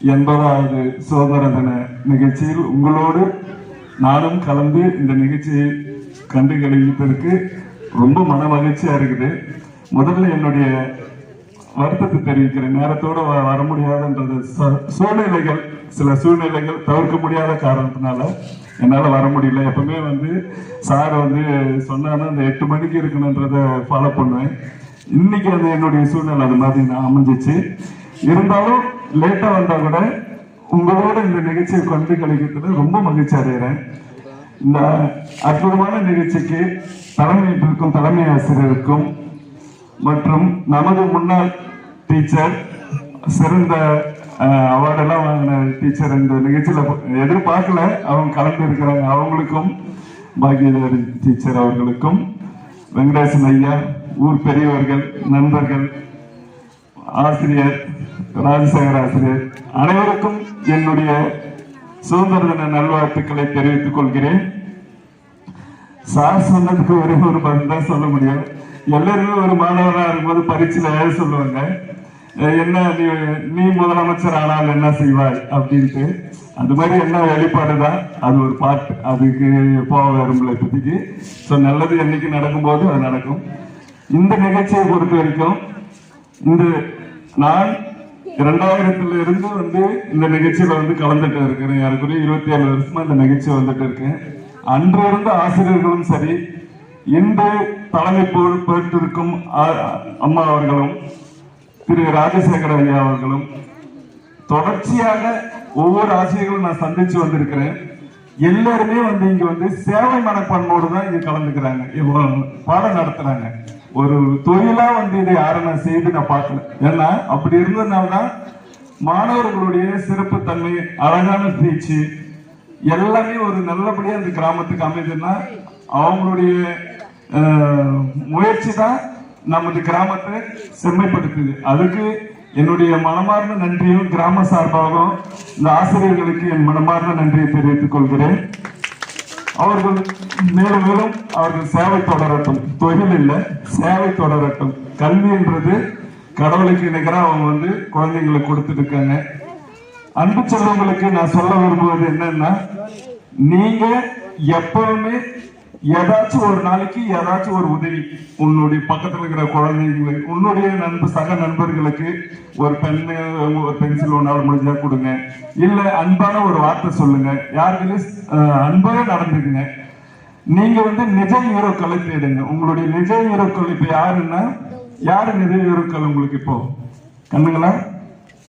80வது சுதந்திர தின நிகழ்ச்சியில் உங்களோடு நானும் கலந்து இந்த நிகழ்ச்சியை கண்டு கழிப்பதற்கு ரொம்ப மன மகிழ்ச்சியா இருக்குது. முதல்ல என்னுடைய வருத்தத்தை தெரிவிக்கிறேன். நேரத்தோட வர முடியாதுன்றது சூழ்நிலைகள், சில சூழ்நிலைகள் தவிர்க்க முடியாத காரணத்தினால என்னால் வர முடியல. எப்பவுமே சார் சொன்னாலும் அந்த 8 மணிக்கு இருக்கணுன்றதை ஃபாலோ பண்ணுவேன். இன்னைக்கு அது என்னுடைய சூழ்நிலை அது மாதிரி நான் அமைஞ்சிச்சு. இருந்தாலும் லேட்டா வந்தா கூட உங்களோட இந்த நிகழ்ச்சியை கொண்டு கழிக்கிறதுல ரொம்ப மகிழ்ச்சி அடைகிறேன். இந்த அற்புதமான நிகழ்ச்சிக்கு தலைமையேற்றிருக்கும் தலைமை ஆசிரியருக்கும் மற்றும் நமது முன்னாள் டீச்சர், சிறந்த அவார்டெல்லாம் வாங்கின டீச்சர் இந்த நிகழ்ச்சியில எதிர்பார்க்கல, அவங்க கலந்து இருக்கிறாங்க. அவங்களுக்கும் பாக்யதாரி டீச்சர் அவர்களுக்கும், வெங்கடேசன் ஐயா, ஊர் பெரியவர்கள், நண்பர்கள், ஆசிரியர், ராஜசேகர் ஆசிரியர் அனைவருக்கும் என்னுடைய சுதந்திர தின நல்வாழ்த்துக்களை தெரிவித்துக் கொள்கிறேன். சார் சொன்னதுக்கு ஒரே ஒரு பதில் தான் சொல்ல முடியும். எல்லாருமே ஒரு மாணவராக இருக்கும்போது பரீட்சையில எழுத சொல்லுவாங்க, என்ன நீ முதலமைச்சர் ஆனால் என்ன செய்வாய் அப்படின்ட்டு. அந்த மாதிரி என்ன வெளிப்பாடுதான், அது ஒரு பாட்டு, அதுக்கு போக வரும்ல இப்போதைக்கு. ஸோ நல்லது என்னைக்கு நடக்கும்போது அது நடக்கும். இந்த நிகழ்ச்சியை பொறுத்த வரைக்கும் நான் 2000 இருந்து இந்த நிகழ்ச்சியில கலந்துட்டு இருக்கிறேன். யாருக்குரிய 27 வருஷமா இந்த நிகழ்ச்சி வந்துட்டு இருக்கேன். அன்று இருந்த ஆசிரியர்களும் சரி, இன்று தலைமை பொறுப்பேற்றிருக்கும் அம்மா அவர்களும் திரு ராஜசேகர ஐயா அவர்களும் தொடர்ச்சியாக ஒவ்வொரு ஆசிரியர்களும் நான் சந்திச்சு வந்திருக்கிறேன். எல்லாருமே இங்க சேவை மனப்பான்மையோடு தான் இங்க கலந்துக்கிறாங்க, பாடம் நடத்துறாங்க. ஒரு தொழிலா இதை யாரும் நான் செய்து நான் பார்க்கல. ஏன்னா அப்படி இருந்ததுனால்தான் மாணவர்களுடைய சிறப்பு தன்மை, அழகான பேச்சு எல்லாமே ஒரு நல்லபடியா அந்த கிராமத்துக்கு அமைதுன்னா அவங்களுடைய முயற்சி தான் நமது கிராமத்தை செம்மைப்படுத்துது. அதுக்கு என்னுடைய மனமார்ந்த நன்றியும் கிராம சார்பாகவும் இந்த ஆசிரியர்களுக்கு என் மனமார்ந்த நன்றியை தெரிவித்துக் கொள்கிறேன். அவர்கள் மேலும் மேலும் அவர்கள் சேவை தொடரட்டும். தொழில் இல்லை, சேவை தொடரட்டும். கல்வி என்றது கடவுளுக்கு நிகராக அவங்க குழந்தைங்களுக்கு கொடுத்துட்டு இருக்காங்க. அன்பு செல்வங்களுக்கு நான் சொல்ல விரும்புவது என்னன்னா, நீங்க எப்பவுமே ஏதாச்சும் ஒரு நாளைக்கு ஏதாச்சும் ஒரு உதவி, உன்னுடைய பக்கத்துல இருக்கிற குழந்தைங்களுக்கு, உன்னுடைய சக நண்பர்களுக்கு ஒரு பென்சில் ஒன்னால முடிஞ்சா கொடுங்க, இல்ல அன்பான ஒரு வார்த்தை சொல்லுங்க, யாருக்குன்னு அன்பாக நடந்துக்குங்க. நீங்க நிஜ ஹீரோக்களை தேடுங்க. உங்களுடைய நிஜ ஹீரோக்கள் இப்ப யாருன்னா, யாரு நிஜ ஹீரோக்கள் உங்களுக்கு இப்போ கண்ணுங்களா?